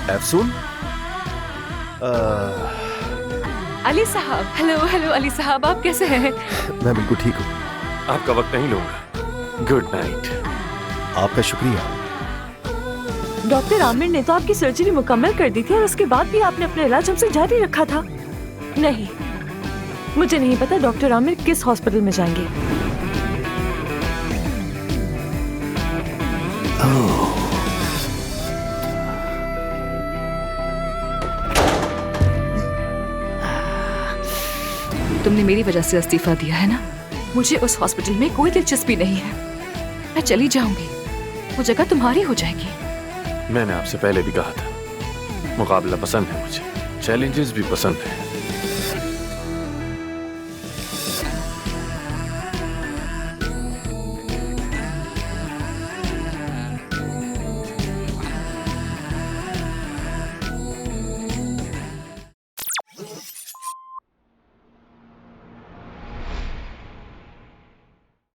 अफसून? अली साहब, hello hello Ali साहब, आप कैसे हैं? मैं बिल्कुल ठीक हूँ। आपका वक्त नहीं लूंगा। Good night. आपका शुक्रिया। डॉक्टर आमिर ने तो आपकी सर्जरी मुकम्मल कर दी थी और उसके बाद भी आपने अपना इलाज हमसे जारी रखा था। नहीं, मुझे नहीं पता डॉक्टर आमिर किस हॉस्पिटल में जाएंगे। तुमने मेरी वजह से इस्तीफा दिया है ना? मुझे उस हॉस्पिटल में कोई दिलचस्पी नहीं है। मैं चली जाऊंगी, वो जगह तुम्हारी हो जाएगी। मैंने आपसे पहले भी कहा था, मुकाबला पसंद है मुझे, चैलेंजेस भी पसंद है।